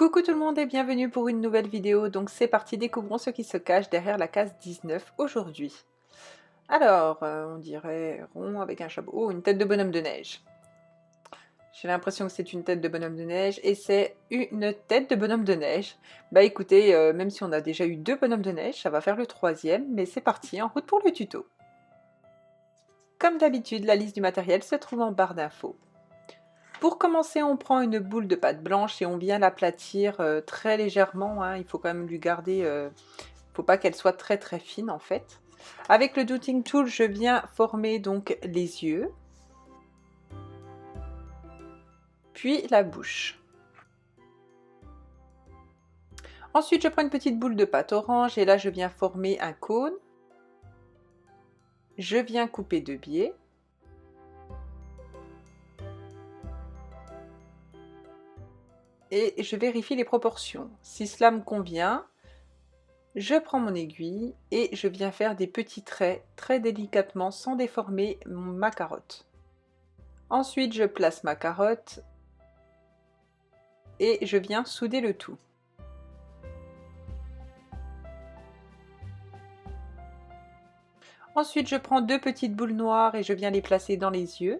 Coucou tout le monde et bienvenue pour une nouvelle vidéo. Donc c'est parti, découvrons ce qui se cache derrière la case 19 aujourd'hui. Alors, on dirait rond avec un chapeau. Oh, une tête de bonhomme de neige. J'ai l'impression que c'est une tête de bonhomme de neige et c'est une tête de bonhomme de neige. Bah écoutez, même si on a déjà eu 2 bonhommes de neige, ça va faire le 3e, mais c'est parti, en route pour le tuto. Comme d'habitude, la liste du matériel se trouve en barre d'infos. Pour commencer, on prend une boule de pâte blanche et on vient l'aplatir très légèrement, hein. Il faut quand même lui garder, faut pas qu'elle soit très très fine en fait. Avec le Dotting Tool, je viens former donc les yeux, puis la bouche. Ensuite, je prends une petite boule de pâte orange et là je viens former un cône. Je viens couper 2 biais. Et je vérifie les proportions. Si cela me convient, je prends mon aiguille et je viens faire des petits traits très délicatement sans déformer ma carotte. Ensuite, je place ma carotte et je viens souder le tout. Ensuite, je prends 2 petites boules noires et je viens les placer dans les yeux.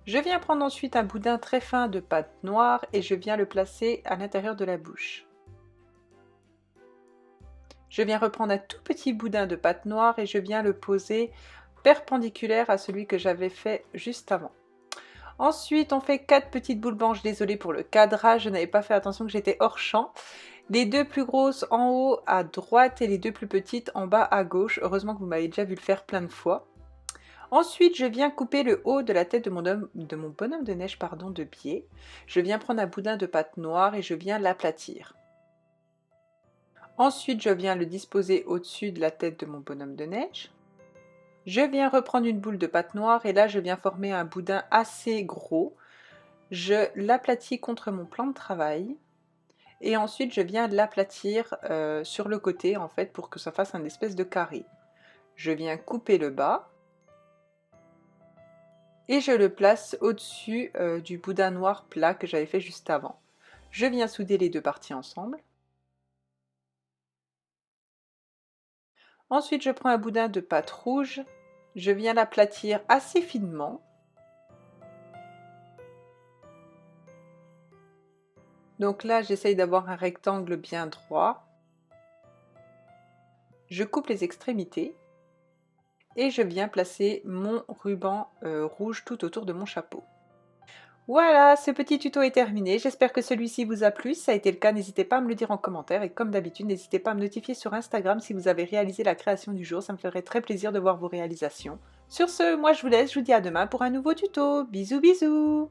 Je viens prendre ensuite un boudin très fin de pâte noire et je viens le placer à l'intérieur de la bouche. Je viens reprendre un tout petit boudin de pâte noire et je viens le poser perpendiculaire à celui que j'avais fait juste avant. Ensuite, on fait 4 petites boules blanches, désolée pour le cadrage, je n'avais pas fait attention que j'étais hors champ. Les 2 plus grosses en haut à droite et les 2 plus petites en bas à gauche. Heureusement que vous m'avez déjà vu le faire plein de fois. Ensuite, je viens couper le haut de la tête de mon bonhomme de neige de biais. Je viens prendre un boudin de pâte noire et je viens l'aplatir. Ensuite, je viens le disposer au-dessus de la tête de mon bonhomme de neige. Je viens reprendre une boule de pâte noire et là, je viens former un boudin assez gros. Je l'aplatis contre mon plan de travail. Et ensuite, je viens l'aplatir sur le côté, en fait, pour que ça fasse un espèce de carré. Je viens couper le bas. Et je le place au-dessus du boudin noir plat que j'avais fait juste avant. Je viens souder les 2 parties ensemble. Ensuite, je prends un boudin de pâte rouge. Je viens l'aplatir assez finement. Donc là, j'essaye d'avoir un rectangle bien droit. Je coupe les extrémités. Et je viens placer mon ruban rouge tout autour de mon chapeau. Voilà, ce petit tuto est terminé. J'espère que celui-ci vous a plu. Si ça a été le cas, n'hésitez pas à me le dire en commentaire. Et comme d'habitude, n'hésitez pas à me notifier sur Instagram si vous avez réalisé la création du jour. Ça me ferait très plaisir de voir vos réalisations. Sur ce, moi je vous laisse. Je vous dis à demain pour un nouveau tuto. Bisous bisous!